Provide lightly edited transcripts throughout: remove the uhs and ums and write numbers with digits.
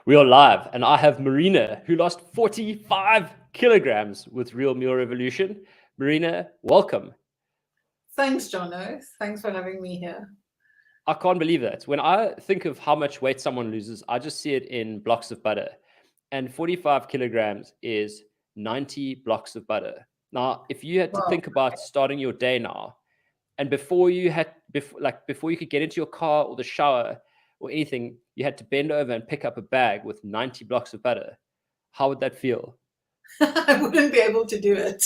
We are live, and I have Marina, who lost 45 kilograms with Real Meal Revolution. Marina, welcome. Thanks, Jonno. Thanks for having me here. I can't believe that. When I think of how much weight someone loses, I just see it in blocks of butter. And 45 kilograms is 90 blocks of butter. Now, if you had to think about starting your day now, and before you could get into your car or the shower or anything, you had to bend over and pick up a bag with 90 blocks of butter. How would that feel? I wouldn't be able to do it.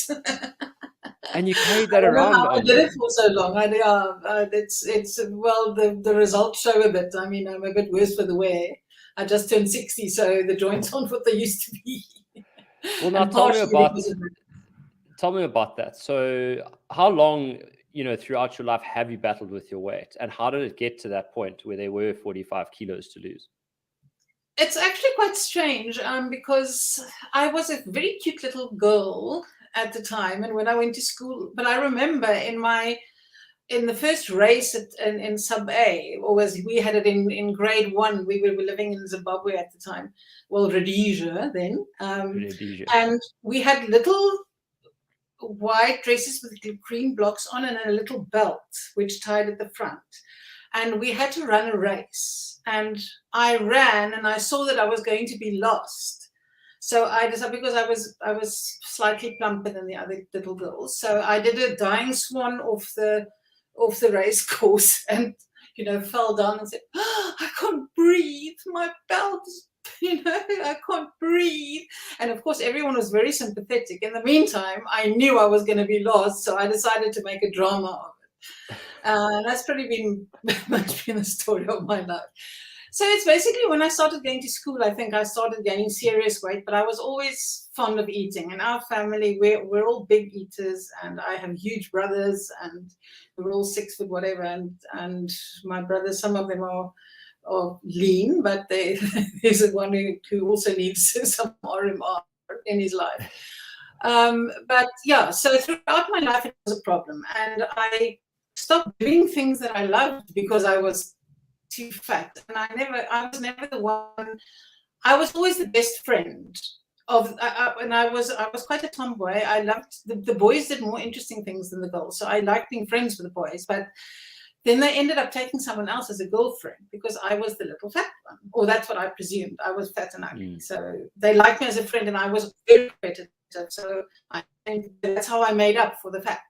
And you carried that around. I did it for so long. The results show a bit. I mean, I'm a bit worse for the wear. I just turned 60, so the joints aren't what they used to be. Well, now tell me about that. So how long, throughout your life have you battled with your weight, and how did it get to that point where there were 45 kilos to lose? It's actually quite strange because I was a very cute little girl at the time, and when I went to school, but I remember in the first race in sub A, or as we had it in grade 1, we were living in Zimbabwe at the time, well, Rhodesia then, and we had little white dresses with green blocks on and a little belt which tied at the front, and we had to run a race, and I ran and I saw that I was going to be lost, so I decided, because I was slightly plumper than the other little girls, so I did a dying swan off the race course and fell down and said, oh, I can't breathe, my belt, I can't breathe. And of course everyone was very sympathetic. In the meantime, I knew I was going to be lost, so I decided to make a drama of it. That's probably been the story of my life. So it's basically when I started going to school, I think I started gaining serious weight, but I was always fond of eating. In our family, we're all big eaters, and I have huge brothers, and we're all 6 foot whatever, and my brothers, some of them are lean, but there's one who also needs some RMR in his life. But yeah, so throughout my life it was a problem, and I stopped doing things that I loved because I was too fat, and I was never the one. I was always the best friend and I was quite a tomboy. I loved the boys did more interesting things than the girls, so I liked being friends with the boys, but then they ended up taking someone else as a girlfriend because I was the little fat one, or that's what I presumed. I was fat and ugly, so they liked me as a friend, and I was very competitive. So I think that's how I made up for the fat,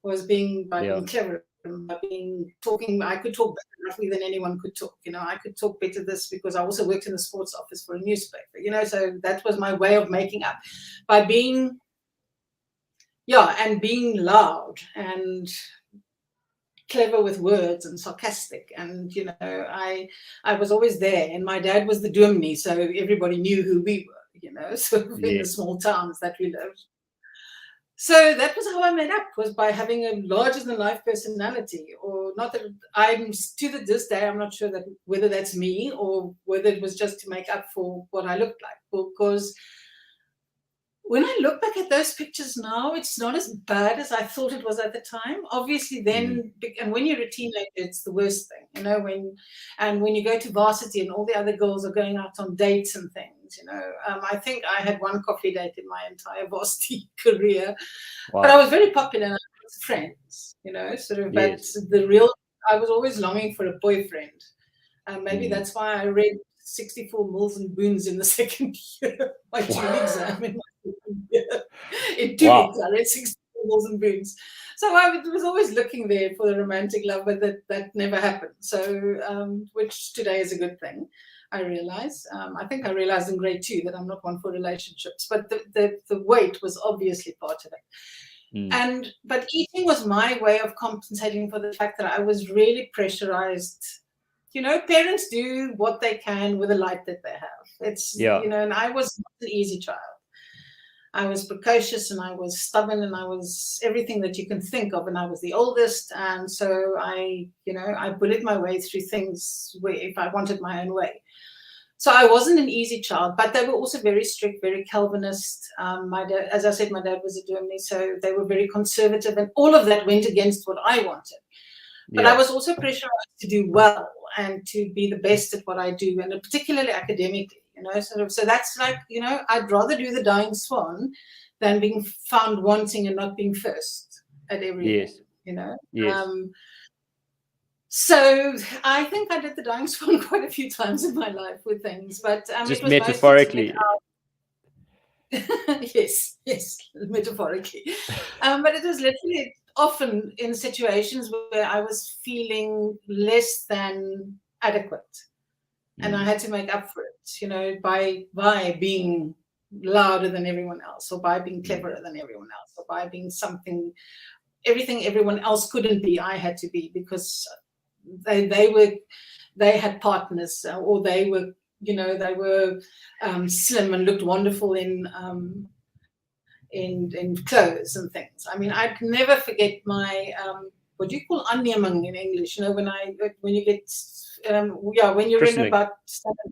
was being clever. By talking, I could talk better roughly than anyone could talk. I could talk better this because I also worked in the sports office for a newspaper. So that was my way of making up by being loud and clever with words and sarcastic, and I was always there, and my dad was the dominee, so everybody knew who we were. So in the small towns that we lived. So that was how I made up, was by having a larger-than-life personality, or not that this day, I'm not sure that whether that's me or whether it was just to make up for what I looked like. Because when I look back at those pictures now, it's not as bad as I thought it was at the time. Obviously, then, and when you're a teenager, it's the worst thing, when you go to varsity and all the other girls are going out on dates and things. I think I had one coffee date in my entire varsity career. Wow. But I was very popular and I was friends, but I was always longing for a boyfriend. Maybe that's why I read 64 mills and boons in the second year, my 2 exam in my second year. In 2 weeks, I read 64 mills and boons. So I was always looking there for the romantic love, but that never happened. So, which today is a good thing. I realize. I think I realized in grade 2 that I'm not one for relationships, but the weight was obviously part of it. But eating was my way of compensating for the fact that I was really pressurized. Parents do what they can with the light that they have. And I was not an easy child. I was precocious, and I was stubborn, and I was everything that you can think of, and I was the oldest, and so I bullied my way through things if I wanted my own way. So I wasn't an easy child, but they were also very strict, very Calvinist. My dad, as I said, my dad was a dominee, so they were very conservative, and all of that went against what I wanted. But I was also pressurized to do well and to be the best at what I do, and particularly academically. sort of. So that's like, I'd rather do the dying swan than being found wanting and not being first at everything, Yes. So I think I did the dying swan quite a few times in my life with things, but just it was metaphorically. Yes, metaphorically. But it was literally often in situations where I was feeling less than adequate, and I had to make up for it, by being louder than everyone else, or by being cleverer than everyone else, or by being everything everyone else couldn't be, I had to be, because they had partners, or they were slim and looked wonderful in clothes and things. I mean, I'd never forget my what do you call aanneming in English? When you get when you're Christening. in about standard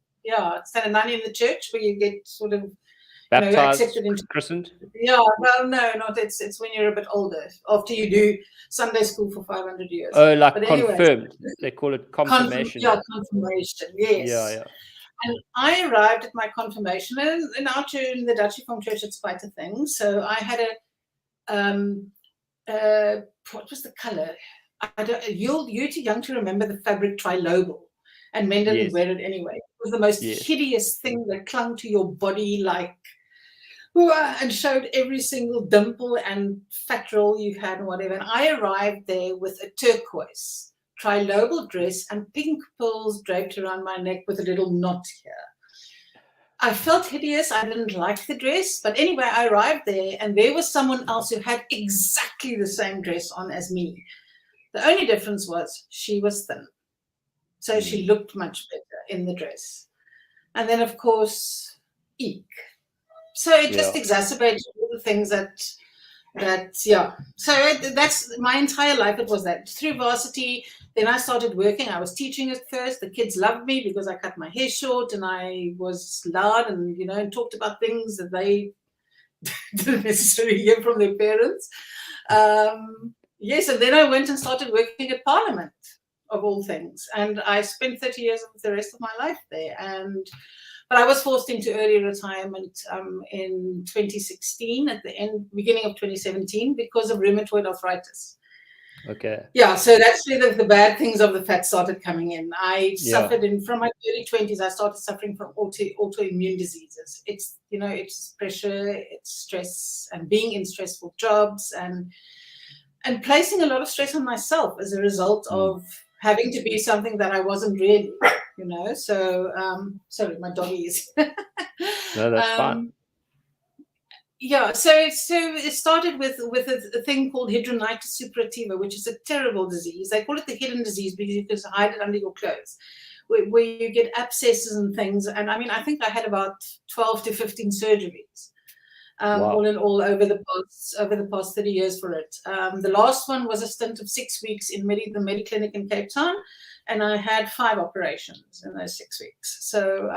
9 in the church, where you get sort of baptized, accepted into christened. Yeah, well, no, not it's when you're a bit older, after you do Sunday school for 500 years. Oh, like but anyway, confirmed. They call it confirmation. Confirmation. Yes. Yeah. And I arrived at my confirmation, and in our church, in the Dutch Reformed Church, it's quite a thing. So I had what was the color? You're too young to remember the fabric trilobal, and men didn't wear it anyway. It was the most hideous thing that clung to your body like, and showed every single dimple and fat roll you had and whatever. And I arrived there with a turquoise trilobal dress and pink pearls draped around my neck with a little knot here. I felt hideous. I didn't like the dress. But anyway, I arrived there, and there was someone else who had exactly the same dress on as me. The only difference was she was thin. So she looked much better in the dress. And then, of course, eek. So it just exacerbated all the things So that's my entire life. It was that through varsity. Then I started working. I was teaching at first. The kids loved me because I cut my hair short and I was loud and, and talked about things that they didn't necessarily hear from their parents. Yes, and then I went and started working at Parliament, of all things. And I spent 30 years of the rest of my life there. But I was forced into early retirement in 2016, at the beginning of 2017, because of rheumatoid arthritis. Okay. Yeah, so that's where the bad things of the fat started coming in. I suffered from my early 20s. I started suffering from autoimmune diseases. It's it's pressure, it's stress, and being in stressful jobs, and placing a lot of stress on myself as a result of having to be something that I wasn't really. So sorry, my doggy is. No, that's fine. Yeah, so it started with a thing called hidradenitis suppurativa, which is a terrible disease. They call it the hidden disease because you can hide it under your clothes, where you get abscesses and things. And I mean, I think I had about 12 to 15 surgeries, all in all, over the past 30 years for it. The last one was a stint of 6 weeks in the Mediclinic in Cape Town, and I had 5 operations in those 6 weeks. So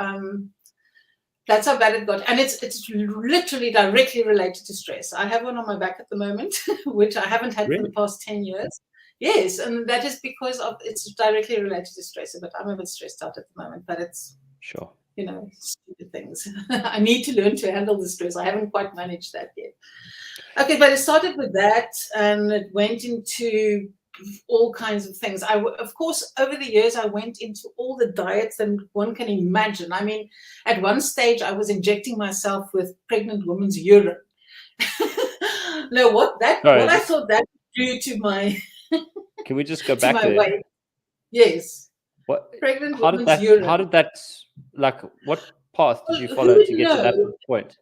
that's how bad it got. And it's literally directly related to stress. I have one on my back at the moment, which I haven't had for the past 10 years. Yes, and that is because it's directly related to stress. But I'm a bit stressed out at the moment, but it's stupid things. I need to learn to handle the stress. I haven't quite managed that yet. Okay, but it started with that, and it went into all kinds of things. Of course, over the years, I went into all the diets that one can imagine. I mean, at one stage, I was injecting myself with pregnant women's urine. No, what I thought that would do to my Can we just go back there? Weight. Yes. What? Pregnant women's urine. How did that? Like, what path did you follow to get to that point?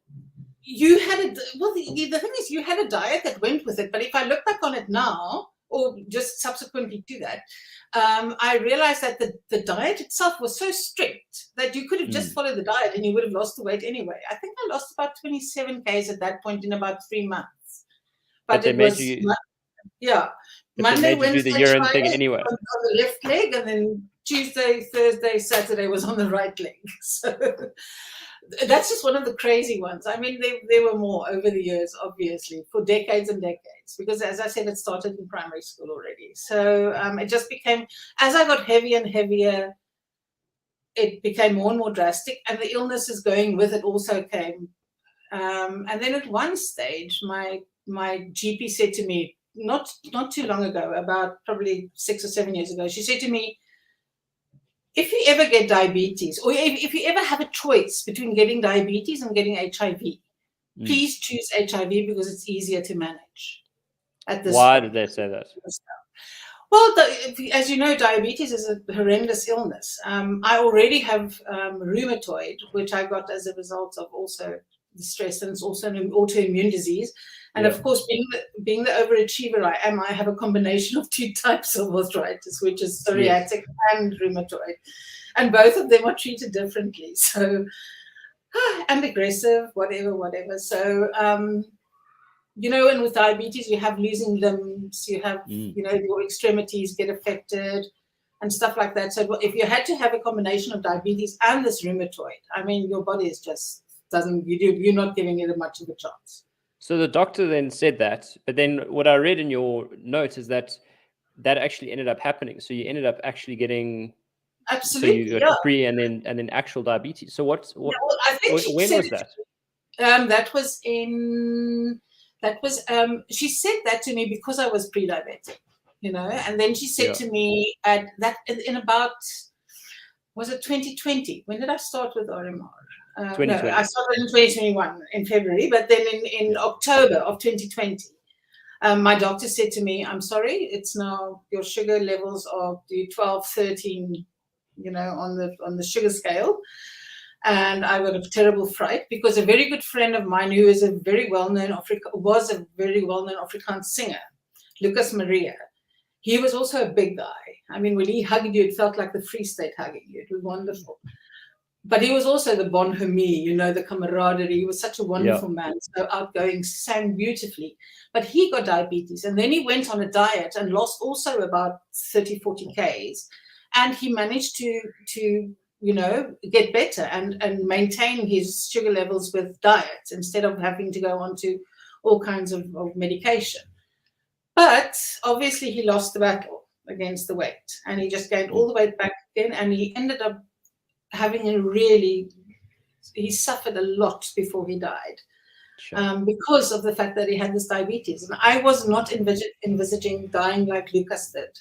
You had the thing is, you had a diet that went with it. But if I look back on it now, or just subsequently to that, I realized that the diet itself was so strict that you could have just followed the diet and you would have lost the weight anyway. I think I lost about 27 kgs at that point in about 3 months. But it was, Monday, Wednesday, do the urine Friday thing anyway. on the left leg, and then Tuesday, Thursday, Saturday was on the right leg. So that's just one of the crazy ones. I mean, there were more over the years, obviously, for decades and decades, because as I said, it started in primary school already. So it just became, as I got heavier and heavier, it became more and more drastic, and the illnesses going with it also came. And then at one stage, my GP said to me, not too long ago, about probably 6 or 7 years ago, she said to me, if you ever get diabetes, or if you ever have a choice between getting diabetes and getting HIV, please choose HIV because it's easier to manage. At this Why point. did they say that? Well, as you know, diabetes is a horrendous illness. I already have rheumatoid, which I got as a result of also the stress, and it's also an autoimmune disease. And of course, being the overachiever I am, I have a combination of 2 types of arthritis, which is psoriatic and rheumatoid. And both of them are treated differently. So, and aggressive, whatever. So, and with diabetes, you have losing limbs, you have, your extremities get affected and stuff like that. So if you had to have a combination of diabetes and this rheumatoid, I mean, your body is just you're not giving it much of a chance. So the doctor then said that, but then what I read in your notes is that actually ended up happening. So you ended up actually getting absolutely, so you got pre and then actual diabetes. So what? Yeah, well, I think when was that? She said that to me because I was pre-diabetic, and then she said to me in about, was it 2020? When did I start with RMR? No, I started in 2021 in February, but then in October of 2020, my doctor said to me, I'm sorry, it's now your sugar levels are 12, 13, on the sugar scale. And I got a terrible fright because a very good friend of mine who is a very well-known Afrikaans singer, Lucas Maria, he was also a big guy. I mean, when he hugged you, it felt like the Free State hugging you. It was wonderful. But he was also the bonhomie, the camaraderie. He was such a wonderful man, so outgoing, sang beautifully. But he got diabetes, and then he went on a diet and lost also about 30, 40 Ks. And he managed to get better and maintain his sugar levels with diet instead of having to go on to all kinds of medication. But obviously he lost the battle against the weight, and he just gained all the weight back again, and he ended up having he suffered a lot before he died. Sure. Because of the fact that he had this diabetes. And I was not envisaging dying like Lucas did.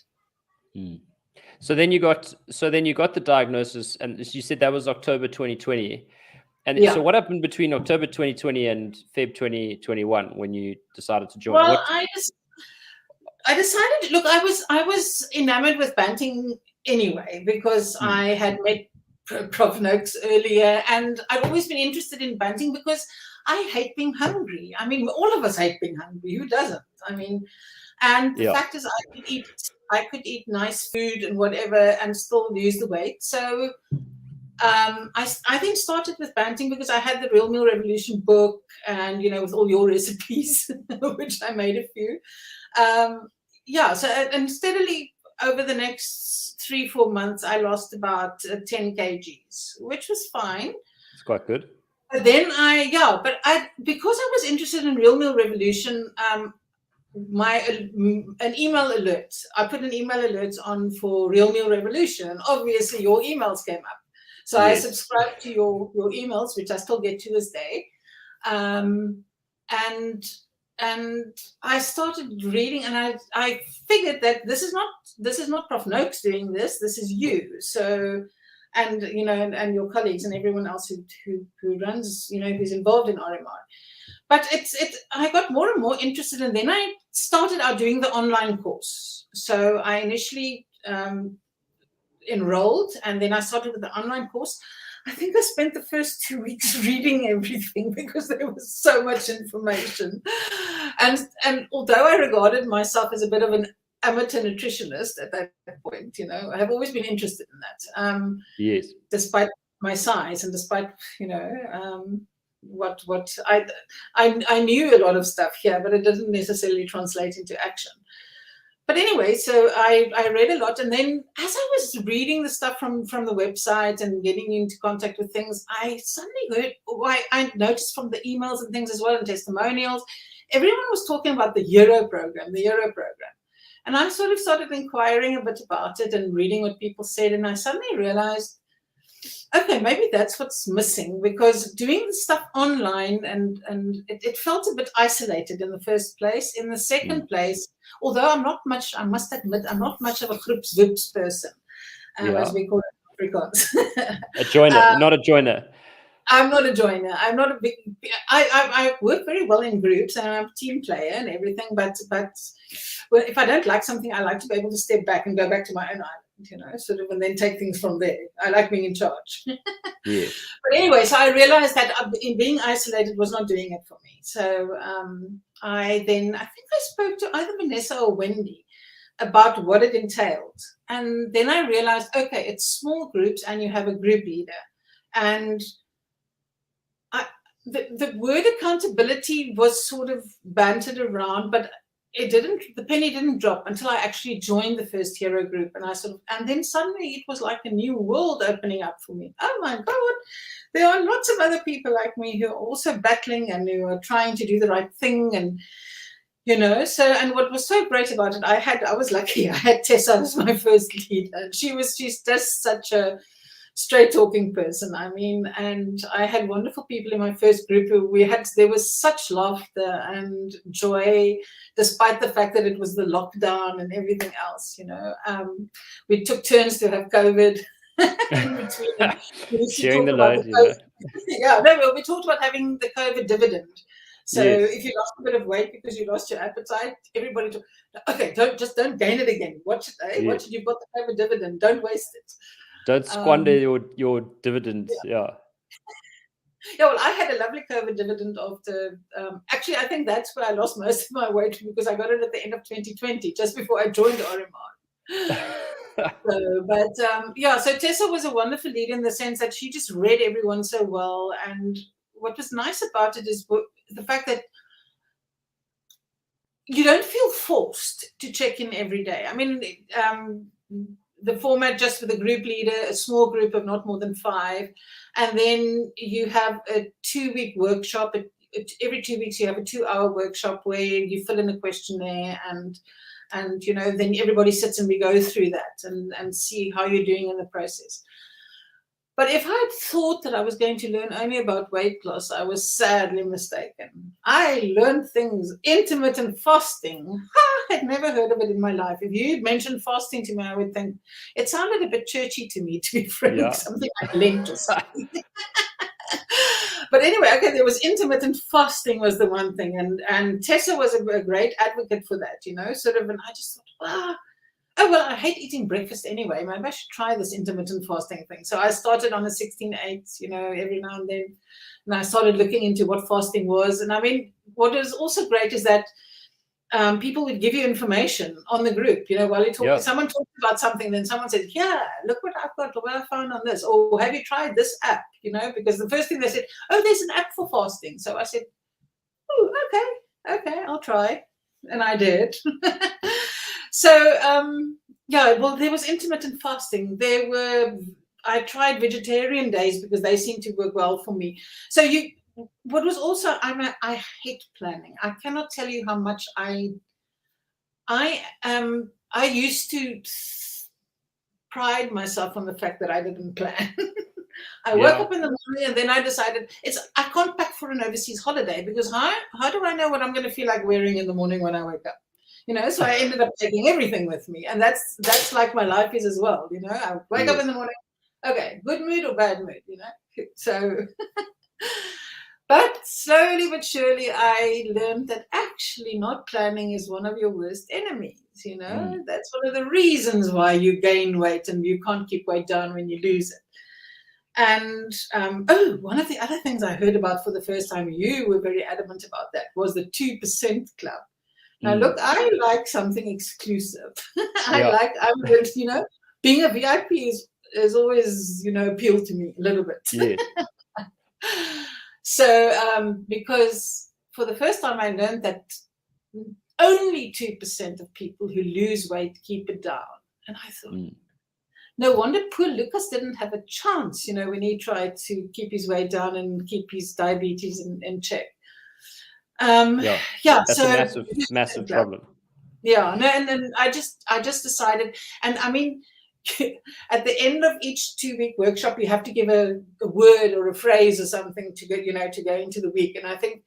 So then you got the diagnosis, and you said that was October 2020. And so what happened between October 2020 and Feb 2021 when you decided to join? Well, I decided, look, I was enamored with banting anyway, because I had met Prof. Noakes earlier, and I've always been interested in banting because I hate being hungry. I mean, all of us hate being hungry. Who doesn't? I mean, and the fact is I could eat nice food and whatever and still lose the weight. So I think started with banting because I had the Real Meal Revolution book and, with all your recipes, which I made a few. So and steadily over the next 3-4 months, I lost about 10 kgs, which was fine. It's quite good. But then because I was interested in Real Meal Revolution, an email alert. I put an email alert on for Real Meal Revolution, and obviously your emails came up. So I subscribed to your emails, which I still get to this day. And I started reading, and I figured that this is not Prof. Noakes doing this. This is you. So, and and your colleagues and everyone else who runs, who's involved in RMR. But I got more and more interested, and then I started out doing the online course. So I initially enrolled, and then I started with the online course. I think I spent the first 2 weeks reading everything because there was so much information. And although I regarded myself as a bit of an amateur nutritionist at that point, I have always been interested in that. Yes. Despite my size and despite, what I knew a lot of stuff here, but it doesn't necessarily translate into action. But anyway, so I read a lot, and then as I was reading the stuff from the website and getting into contact with things, I suddenly I noticed from the emails and things as well, and testimonials, everyone was talking about the Euro program. And I sort of started inquiring a bit about it and reading what people said, and I suddenly realized okay, maybe that's what's missing, because doing the stuff online and it felt a bit isolated in the first place. In the second place, although I'm not much, I must admit, I'm not much of a groepswoops person, as we call it in Afrikaans. A joiner, not a joiner. I'm not a joiner. I'm not a big. I work very well in groups, and I'm a team player and everything. But well, if I don't like something, I like to be able to step back and go back to my own island, sort of, and then take things from there. I like being in charge. Yeah. But anyway, so I realized that in being isolated was not doing it for me. So I think I spoke to either Vanessa or Wendy about what it entailed, and then I realized, okay, it's small groups, and you have a group leader, and the word accountability was sort of bantered around, but the penny didn't drop until I actually joined the first hero group, and then suddenly it was like a new world opening up for me. Oh my God, there are lots of other people like me who are also battling and who are trying to do the right thing, and and what was so great about it, I was lucky. I had Tessa as my first leader, and she's just such a straight talking person. I mean, and I had wonderful people in my first group there was such laughter and joy, despite the fact that it was the lockdown and everything else. We took turns to have COVID in between. Sharing the load. Yeah, no, we talked about having the COVID dividend. So if you lost a bit of weight because you lost your appetite, everybody took, okay, don't gain it again. Watch it, Watch it. You've got the COVID dividend. Don't waste it. Don't squander your dividends. Yeah. Yeah, well, I had a lovely COVID dividend after. Actually, I think that's where I lost most of my weight, because I got it at the end of 2020, just before I joined RMR. So Tessa was a wonderful leader in the sense that she just read everyone so well. And what was nice about it is the fact that you don't feel forced to check in every day. I mean, the format just with a group leader, a small group of not more than 5, and then you have a 2-week workshop. Every 2 weeks you have a 2-hour workshop where you fill in a questionnaire, and then everybody sits and we go through that and see how you're doing in the process. But if I had thought that I was going to learn only about weight loss, I was sadly mistaken. I learned things. Intermittent fasting. I had never heard of it in my life. If you mentioned fasting to me, I would think it sounded a bit churchy to me, to be frank, something like Lent or something. But anyway, okay, there was intermittent fasting was the one thing. And Tessa was a great advocate for that, sort of. And I just thought, oh, well, I hate eating breakfast anyway. Maybe I should try this intermittent fasting thing. So I started on a 16/8, every now and then. And I started looking into what fasting was. And I mean, what is also great is that people would give you information on the group, while you're talking. Someone talks about something, then someone says, yeah, look what I've got, look what I found on this. Or have you tried this app? Because the first thing they said, oh, there's an app for fasting. So I said, oh, okay, I'll try. And I did. So, well, there was intermittent fasting. I tried vegetarian days because they seemed to work well for me. So what was also, I hate planning. I cannot tell you how much I used to pride myself on the fact that I didn't plan. I woke up in the morning and then I decided I can't pack for an overseas holiday, because how do I know what I'm going to feel like wearing in the morning when I wake up? So I ended up taking everything with me, and that's like my life is as well. I wake up in the morning, okay, good mood or bad mood, So, but slowly but surely, I learned that actually not planning is one of your worst enemies. That's one of the reasons why you gain weight and you can't keep weight down when you lose it. And one of the other things I heard about for the first time, you were very adamant about that, was the 2% club. Now, look, I like something exclusive. Being a VIP is always, appealed to me a little bit. Yeah. So, because for the first time I learned that only 2% of people who lose weight keep it down. And I thought, no wonder poor Lucas didn't have a chance, when he tried to keep his weight down and keep his diabetes in check. That's a massive problem. Yeah, no, and then I just decided, and I mean, at the end of each 2-week workshop, you have to give a word or a phrase or something to go, to go into the week. And I think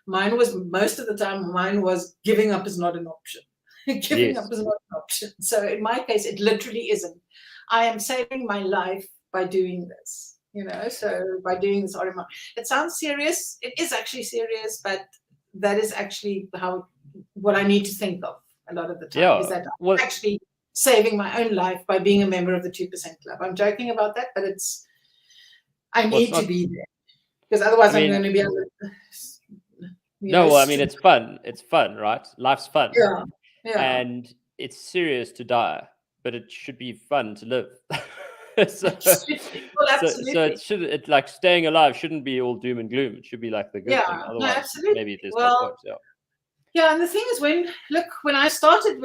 most of the time, mine was giving up is not an option. Giving up is not an option. So in my case, it literally isn't. I am saving my life by doing this, so by doing this RMR. It sounds serious. It is actually serious, but that is actually what I need to think of a lot of the time, is that I'm actually saving my own life by being a member of the 2% Club. I'm joking about that, but I need to be there, because otherwise I'm going to be able to. It's fun. It's fun, right? Life's fun. Yeah. And it's serious to die, but it should be fun to live. so it like staying alive shouldn't be all doom and gloom. It should be like the good thing. Otherwise, maybe there's no point. Yeah, and the thing is, when I started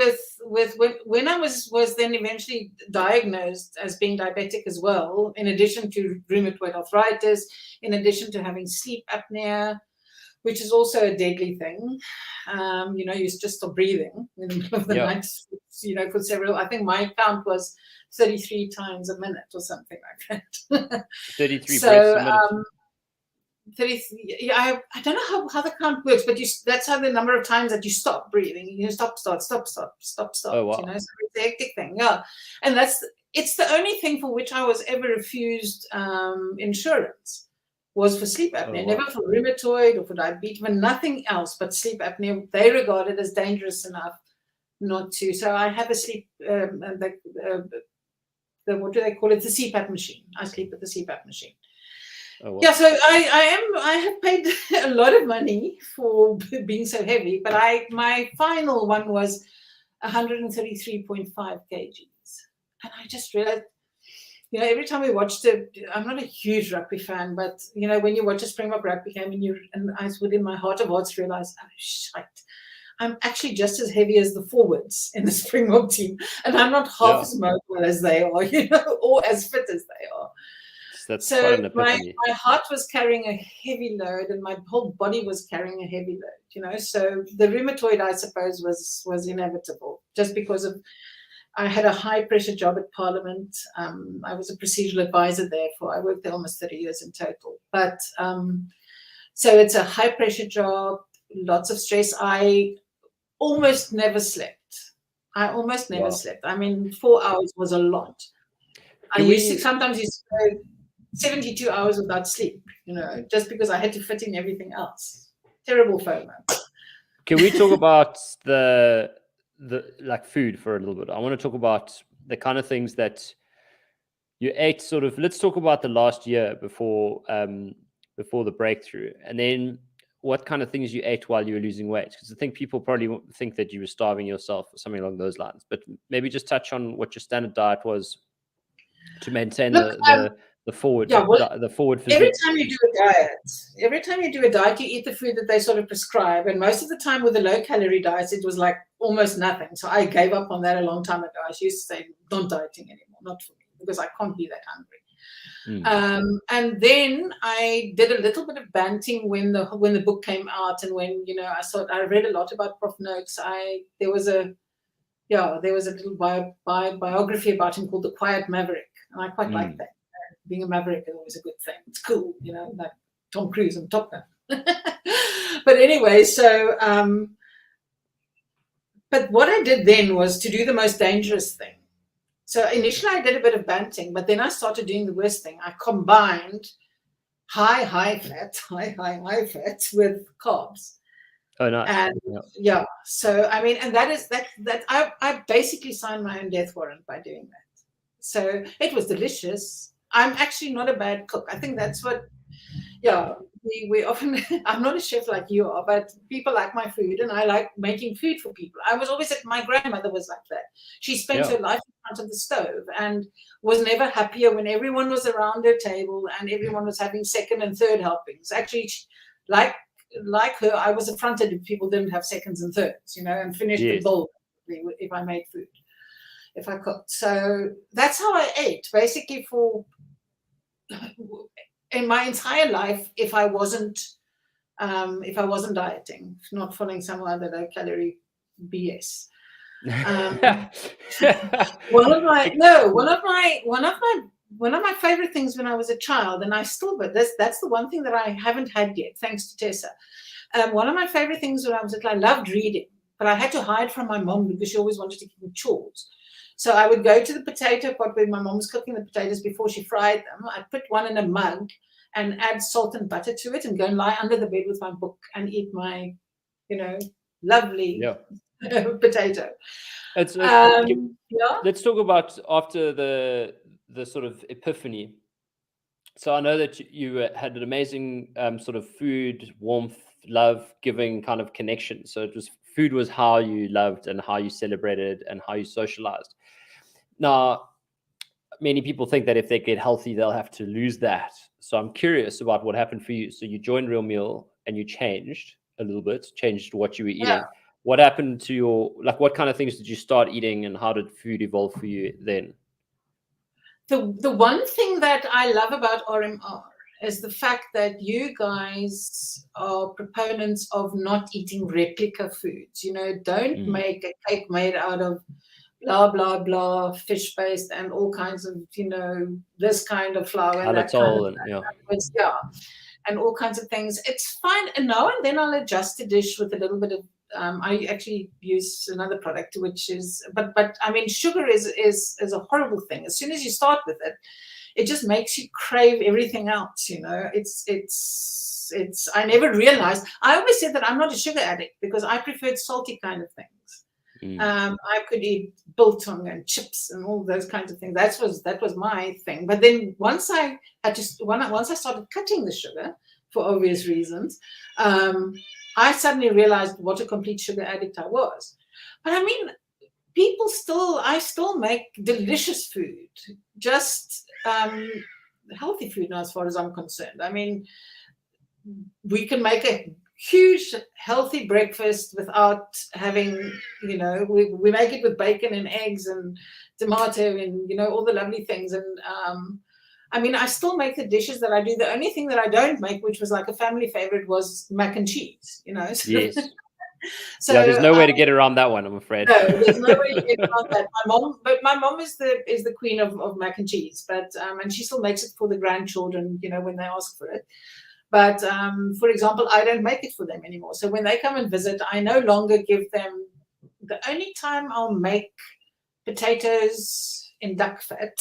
when I was then eventually diagnosed as being diabetic as well, in addition to rheumatoid arthritis, in addition to having sleep apnea, which is also a deadly thing. You just stop breathing in the middle of the night, for several, I think my count was 33 times a minute or something like that. 33 breaths a minute. 33, I don't know how the count works, but that's how the number of times that you stop breathing. Stop, start, stop, stop, stop, stop. Oh, wow. So it's a hectic thing. Yeah. And it's the only thing for which I was ever refused insurance. Was for sleep apnea, never for rheumatoid or for diabetes, but nothing else but sleep apnea. They regard it as dangerous enough not to. So I have a sleep, what do they call it? The CPAP machine. I sleep with the CPAP machine. Oh, wow. Yeah, so I have paid a lot of money for being so heavy, but my final one was 133.5 kgs, and I just realized. Every time we watched it, I'm not a huge rugby fan, but, when you watch a Springbok rugby game and I would in my heart of hearts realize, oh, shite, I'm actually just as heavy as the forwards in the Springbok team. And I'm not half as mobile as they are, or as fit as they are. So my heart was carrying a heavy load and my whole body was carrying a heavy load, So the rheumatoid, I suppose, was inevitable just because of, I had a high-pressure job at Parliament. I was a procedural advisor there I worked there almost 30 years in total. But so it's a high-pressure job, lots of stress. I almost never slept. Slept. I mean, 4 hours was a lot. Sometimes used to go 72 hours without sleep, just because I had to fit in everything else. Terrible FOMO. Can we talk about the food for a little bit? I want to talk about the kind of things that you ate. Let's talk about the last year before the breakthrough, and then what kind of things you ate while you were losing weight. Because I think people probably think that you were starving yourself or something along those lines. But maybe just touch on what your standard diet was to maintain the forward physique. Every time you do a diet, you eat the food that they sort of prescribe. And most of the time with the low-calorie diets, it was like almost nothing. So I gave up on that a long time ago. I used to say, not dieting anymore, not for me, because I can't be that hungry. And then I did a little bit of banting when the book came out, and when I read a lot about Prof. Noakes. There was a little biography about him called The Quiet Maverick, and I quite like that. Being a maverick is always a good thing. It's cool, like Tom Cruise and Top Gun. But anyway, so but what I did then was to do the most dangerous thing. So initially I did a bit of banting, but then I started doing the worst thing. I combined high fat with carbs. Oh, nice. And so I mean, and that I basically signed my own death warrant by doing that. So it was delicious. I'm actually not a bad cook. I think that's what, we often, I'm not a chef like you are, but people like my food and I like making food for people. I was always my grandmother was like that. She spent her life in front of the stove and was never happier when everyone was around her table and everyone was having second and third helpings. Actually, like her, I was affronted if people didn't have seconds and thirds, and finished the bowl if I made food, if I cooked. So that's how I ate, basically in my entire life, if I wasn't dieting, not following some other low-calorie BS. One of my favorite things when I was a child, and I still, but that's the one thing that I haven't had yet, thanks to Tessa. One of my favorite things when I was a child, I loved reading, but I had to hide from my mom because she always wanted to give me chores. So I would go to the potato pot where my mom was cooking the potatoes before she fried them. I'd put one in a mug and add salt and butter to it and go and lie under the bed with my book and eat my, lovely potato. Let's talk about after the sort of epiphany. So I know that you had an amazing sort of food, warmth, love giving kind of connection. So food was how you loved and how you celebrated and how you socialized. Now, many people think that if they get healthy, they'll have to lose that. So I'm curious about what happened for you. So you joined Real Meal and you changed a little bit, changed what you were eating. Yeah. What happened to what kind of things did you start eating and how did food evolve for you then? The one thing that I love about RMR is the fact that you guys are proponents of not eating replica foods. Don't make a cake made out of blah, blah, blah, fish-based and all kinds of, this kind of flour. And that kind of and all kinds of things. It's fine. And now and then I'll adjust the dish with a little bit of, I actually use another product, which is, but I mean, sugar is a horrible thing. As soon as you start with it, it just makes you crave everything else. I never realized, I always said that I'm not a sugar addict because I preferred salty kind of things. I could eat biltong and chips and all those kinds of things. That was my thing. But then once I started cutting the sugar for obvious reasons, I suddenly realized what a complete sugar addict I was. But I mean, I still make delicious food, just healthy food now as far as I'm concerned. I mean, we can make a huge healthy breakfast without having, we make it with bacon and eggs and tomato and, all the lovely things. And I mean, I still make the dishes that I do. The only thing that I don't make, which was like a family favorite, was mac and cheese, So, yes. So there's no way to get around that one, I'm afraid. No, there's no way to get around that. My mom is the queen of mac and cheese, but and she still makes it for the grandchildren, when they ask for it. But for example, I don't make it for them anymore. So when they come and visit, I no longer give them. The only time I'll make potatoes in duck fat,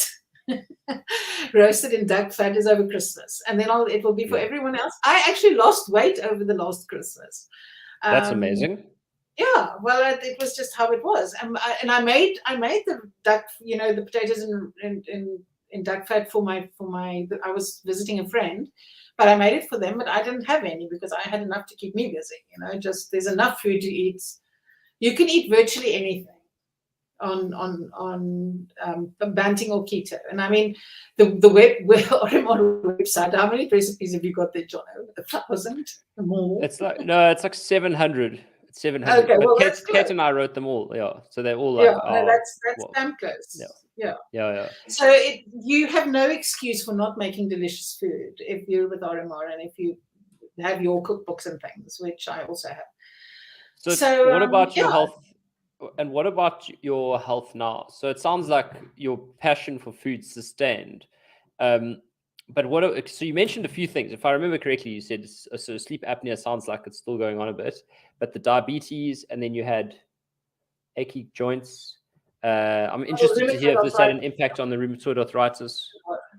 roasted in duck fat, is over Christmas, and then it will be for everyone else. I actually lost weight over the last Christmas. That's amazing. Yeah, well, it was just how it was, and I made the duck, the potatoes in duck fat for my. I was visiting a friend. But I made it for them, but I didn't have any because I had enough to keep me busy. Just there's enough food to eat. You can eat virtually anything on Banting or Keto. And I mean, the website. How many recipes have you got there, Jonno? 1,000 or more? It's like 700. 700. Okay, well, but Kate and I wrote them all. Yeah, so they're all that's damn close. Yeah. So you have no excuse for not making delicious food if you're with RMR and if you have your cookbooks and things, which I also have. So what about your health? And what about your health now? So it sounds like your passion for food sustained. But so you mentioned a few things. If I remember correctly, you said so sleep apnea sounds like it's still going on a bit, but the diabetes, and then you had achy joints. I'm interested to hear if this had an impact on the rheumatoid arthritis.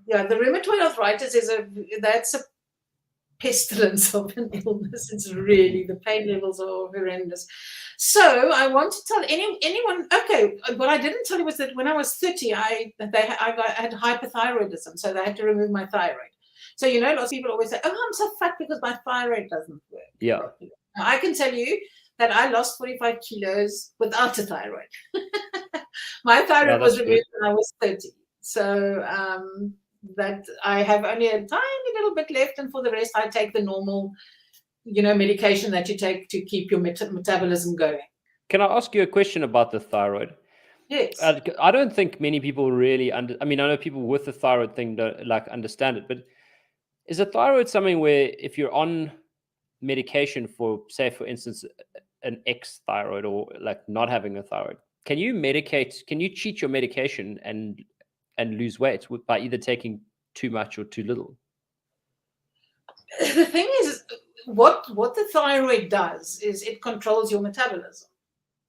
Yeah, the rheumatoid arthritis that's a pestilence of an illness. It's really, the pain levels are horrendous. So I want to tell anyone. Okay, what I didn't tell you was that when I was 30, I had hypothyroidism, so they had to remove my thyroid. So lots of people always say, "Oh, I'm so fat because my thyroid doesn't work." Yeah. Now, I can tell you that I lost 45 kilos without a thyroid. My thyroid was removed when I was 30. So that I have only a tiny little bit left, and for the rest, I take the normal, medication that you take to keep your metabolism going. Can I ask you a question about the thyroid? Yes. I don't think many people really I know people with the thyroid thing don't understand it, but is a thyroid something where if you're on medication for, say, for instance, an X thyroid or not having a thyroid, can you cheat your medication and lose weight by either taking too much or too little? The thing is, what the thyroid does is it controls your metabolism.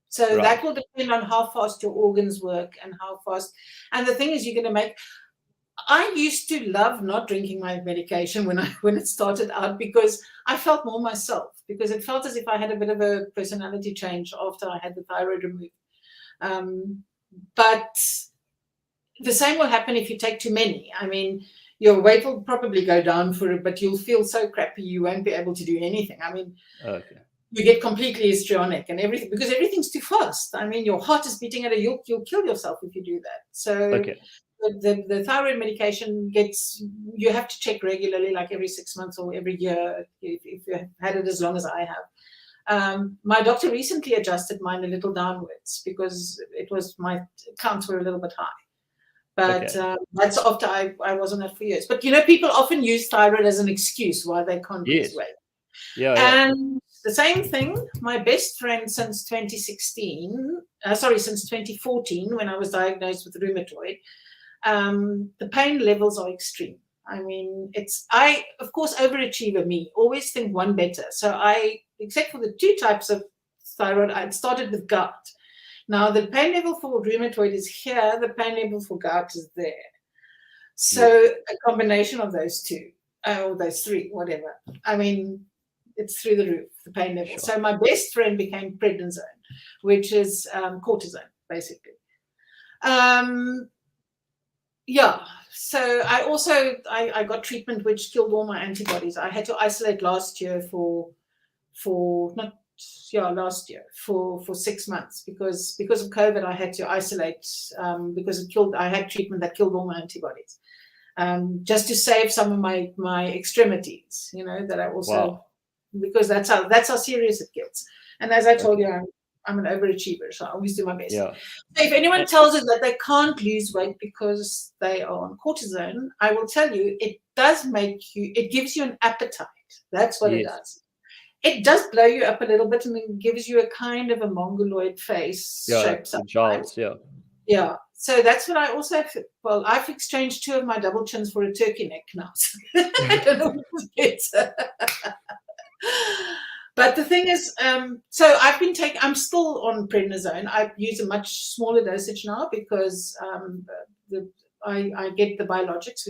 So that will depend on how fast your organs work and how fast. And the thing is, you're going to make. I used to love not drinking my medication when it started out, because I felt more myself, because it felt as if I had a bit of a personality change after I had the thyroid removed. But the same will happen if you take too many. I mean, your weight will probably go down for it, but you'll feel so crappy you won't be able to do anything. I mean, you get completely histrionic and everything, because everything's too fast. I mean, your heart is beating at you'll kill yourself if you do that. So the thyroid medication you have to check regularly, like every 6 months or every year, if you have had it as long as I have. My doctor recently adjusted mine a little downwards because my counts were a little bit high. But that's after I was on that for years. But, people often use thyroid as an excuse why they can't lose weight. And the same thing, my best friend since 2014, when I was diagnosed with rheumatoid, the pain levels are extreme. I mean, of course, overachiever me, always think one better. So except for the two types of thyroid, I started with gout. Now, the pain level for rheumatoid is here, the pain level for gout is there. So a combination of those two, or those three, whatever. I mean, it's through the roof, the pain level. Sure. So my best friend became prednisone, which is cortisone, basically. So I also, I got treatment which killed all my antibodies. I had to isolate last year for 6 months because of COVID. I had to isolate because I had treatment that killed all my antibodies, just to save some of my extremities. That I also because that's how serious it gets. And as I told you, I'm an overachiever, so I always do my best. So if anyone tells us that they can't lose weight because they are on cortisone, I will tell you it gives you an appetite. That's what it does. It does blow you up a little bit and then gives you a kind of a mongoloid face shape sometimes. Yeah. So that's what I also I've exchanged 2 of my double chins for a turkey neck now. So I don't know what it's But the thing is, so I'm still on prednisone. I use a much smaller dosage now because I get the biologics,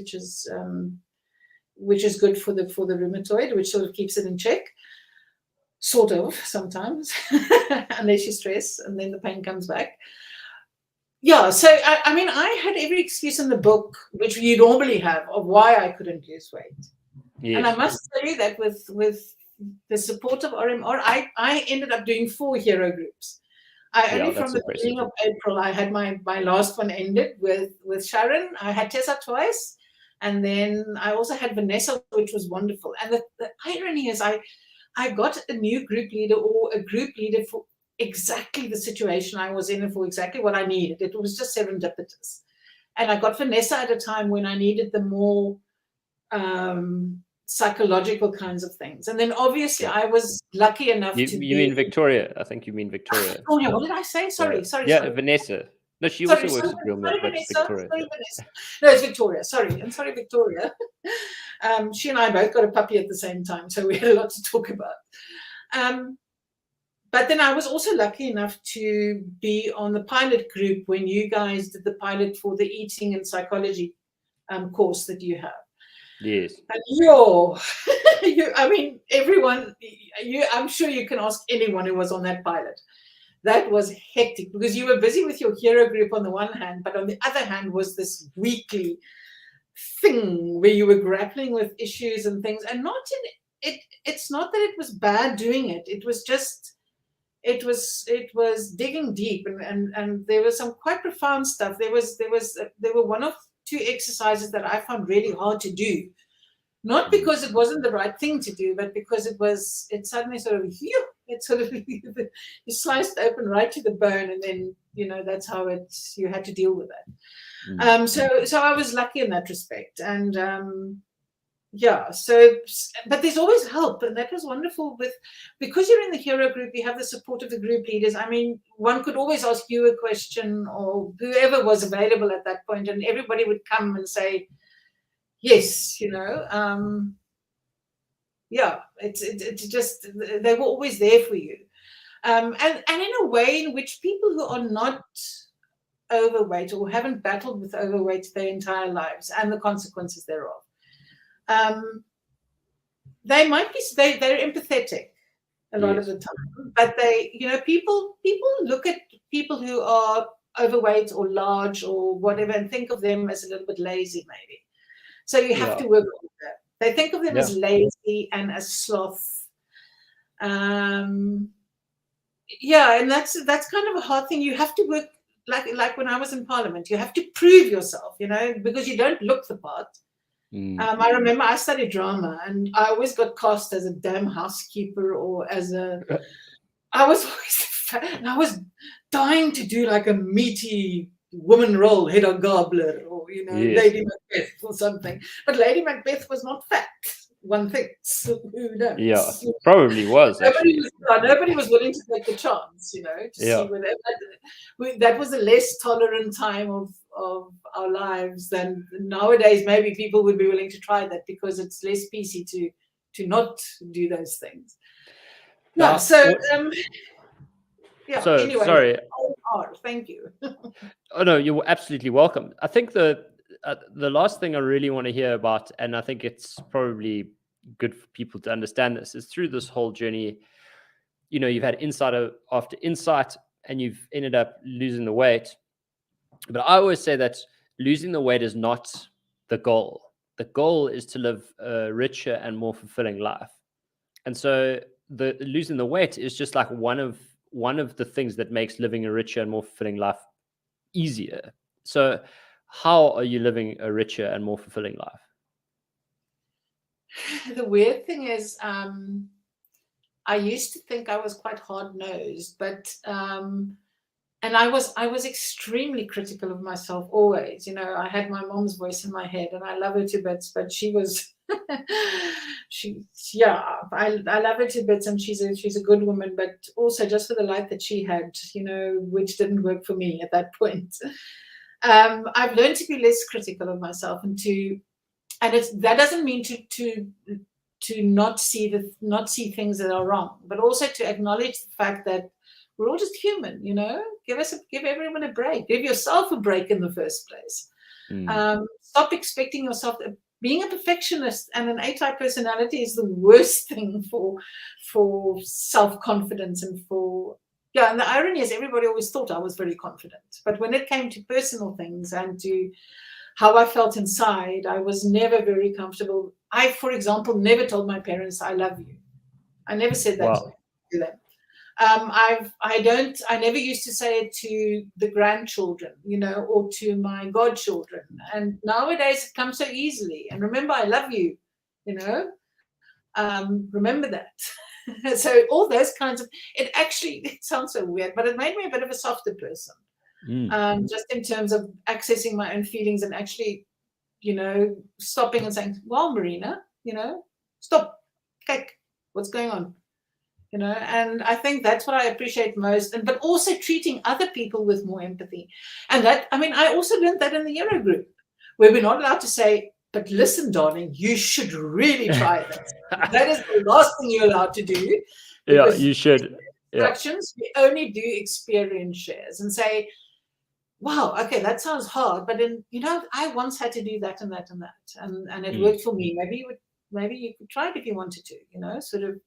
which is good for the rheumatoid, which sort of keeps it in check. Sort of, sometimes, unless you stress, and then the pain comes back. Yeah, so I mean, I had every excuse in the book, which you normally have, of why I couldn't lose weight. Yes. And I must tell you that with the support of RMR, I ended up doing 4 hero groups. Only from the beginning of April, I had my last one ended with Sharon. I had Tessa twice, and then I also had Vanessa, which was wonderful. And the irony is I got a new group leader or a group leader for exactly the situation I was in and for exactly what I needed. It was just serendipitous. And I got Vanessa at a time when I needed the more psychological kinds of things. And then obviously I was lucky enough to be... You mean Victoria. I think you mean Victoria. Oh, yeah. What did I say? Sorry. Yeah, Vanessa. No, she also works at Real Milk, but Victoria. Vanessa. No, it's Victoria. Sorry. I'm sorry, Victoria. She and I both got a puppy at the same time, so we had a lot to talk about. But then I was also lucky enough to be on the pilot group when you guys did the pilot for the eating and psychology course that you have. Yes. And I mean, everyone, I'm sure you can ask anyone who was on that pilot. That was hectic because you were busy with your hero group on the one hand, but on the other hand was this weekly thing where you were grappling with issues and things, and it's not that it was bad doing it. It was just, it was digging deep, and there was some quite profound stuff. There were 1 or 2 exercises that I found really hard to do, not because it wasn't the right thing to do, but because it suddenly sort of you sliced open right to the bone, and then that's how you had to deal with that. So I was lucky in that respect, and yeah, so, but there's always help, and that was wonderful because you're in the hero group, you have the support of the group leaders. I mean, one could always ask you a question or whoever was available at that point, and everybody would come and say, yes, yeah, it's just, they were always there for you. And in a way in which people who are not overweight or haven't battled with overweight their entire lives and the consequences thereof, they might be, they're empathetic a lot of the time, but people look at people who are overweight or large or whatever and think of them as a little bit lazy, maybe. So you have to work on that. They think of them as lazy and as sloth. And that's kind of a hard thing. You have to work, like when I was in Parliament, you have to prove yourself, because you don't look the part. I remember I studied drama, and I always got cast as a damn housekeeper or as I was dying to do like a meaty woman role, Hedda Gabler, or Lady Macbeth or something. But Lady Macbeth was not fat. One thinks. Who knows? Yeah, probably was. Nobody was willing to take the chance, to see whether that was a less tolerant time of our lives than nowadays. Maybe people would be willing to try that because it's less PC to not do those things. Yeah. Anyway, sorry. Thank you. Oh no, you're absolutely welcome. I think the last thing I really want to hear about, and I think it's probably good for people to understand this, is through this whole journey, you've had insight after insight, and you've ended up losing the weight. But I always say that losing the weight is not the goal. The goal is to live a richer and more fulfilling life. And so the losing the weight is just like one of the things that makes living a richer and more fulfilling life easier. So how are you living a richer and more fulfilling life? The weird thing is, I used to think I was quite hard-nosed, but and I was extremely critical of myself always. I had my mom's voice in my head, and I love her to bits, but she was I love her to bits, and she's a good woman, but also just for the light that she had, which didn't work for me at that point. I've learned to be less critical of myself, and that doesn't mean to not see things that are wrong, but also to acknowledge the fact that we're all just human. Give everyone a break. Give yourself a break in the first place. Stop expecting yourself. Being a perfectionist and an A-type personality is the worst thing for self-confidence and for. Yeah, and the irony is everybody always thought I was very confident, but when it came to personal things and to how I felt inside, I was never very comfortable. I, for example, never told my parents I love you. I never said that to them. I never used to say it to the grandchildren, or to my godchildren. And nowadays it comes so easily. And remember, I love you, remember that. So all those kinds of, it sounds so weird, but it made me a bit of a softer person. Just in terms of accessing my own feelings and actually, stopping and saying, well, Marina, stop, okay, what's going on? And I think that's what I appreciate most, but also treating other people with more empathy. And I also learned that in the Euro group, where we're not allowed to say, but listen, darling, you should really try this. That is the last thing you're allowed to do. Yeah, you should. Instructions, we only do experience shares and say, wow, okay, that sounds hard, but then, I once had to do that and that and that, and it worked for me. Maybe you could try it if you wanted to, sort of.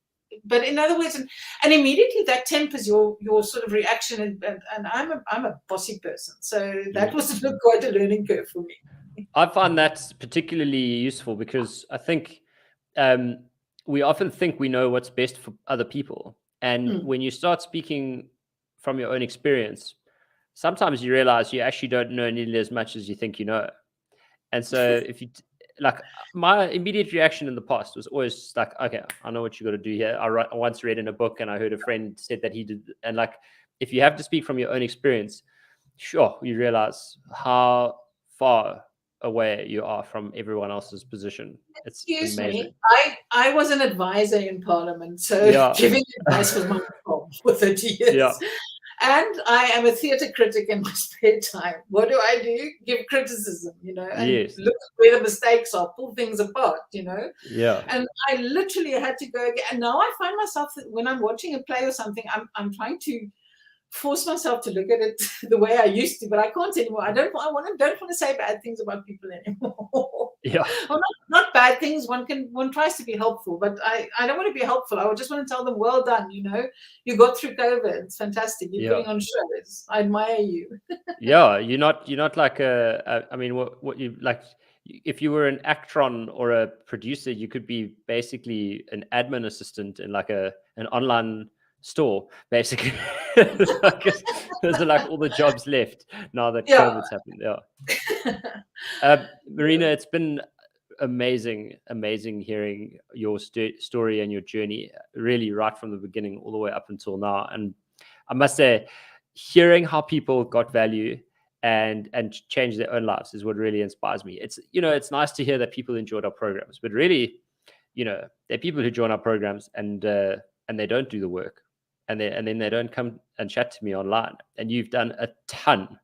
But in other words, and immediately that tempers your sort of reaction. And I'm a bossy person, so that was quite a learning curve for me. I find that particularly useful because I think we often think we know what's best for other people, and when you start speaking from your own experience, sometimes you realize you actually don't know nearly as much as you think you know. And so if you like, my immediate reaction in the past was always like, okay, I know what you got to do here. I once read in a book, and I heard a friend said that he did. And like, if you have to speak from your own experience, sure, you realize how far away you are from everyone else's position. It's Excuse amazing. me, I was an advisor in Parliament, so Yeah. giving advice was my job for 30 years. Yeah. And I am a theatre critic in my spare time. What do? Give criticism, and Yes. look at where the mistakes are, pull things apart, Yeah. And I literally had to go again. And now I find myself that when I'm watching a play or something, I'm trying to force myself to look at it the way I used to, but I can't anymore. I don't want to say bad things about people anymore. Yeah. Well, not bad things. One tries to be helpful, but I don't want to be helpful. I just want to tell them, well done. You got through COVID. It's fantastic. You're putting on shows. I admire you. Yeah, you're not like I mean, what you like. If you were an actron or a producer, you could be basically an admin assistant in like an online store, basically. Those are like all the jobs left now that COVID's happened. Yeah. Marina, it's been amazing hearing your story and your journey, really right from the beginning all the way up until now. And I must say, hearing how people got value and change their own lives is what really inspires me. It's it's nice to hear that people enjoyed our programs, but really, there are people who join our programs and they don't do the work, and then they don't come and chat to me online. And you've done a ton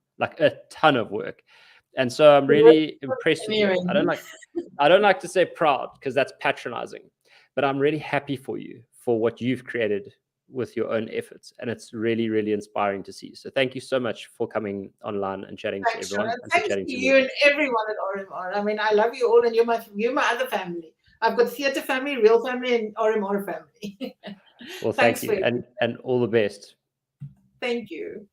of work, and so I'm really impressed with you. I don't like to say proud because that's patronizing, but I'm really happy for you for what you've created with your own efforts, and it's really, really inspiring to see. So thank you so much for coming online and chatting to everyone. And thanks to you and everyone at RMR. I mean, I love you all, and you're my other family. I've got theatre family, real family, and RMR family. Well, thank you, and all the best. Thank you.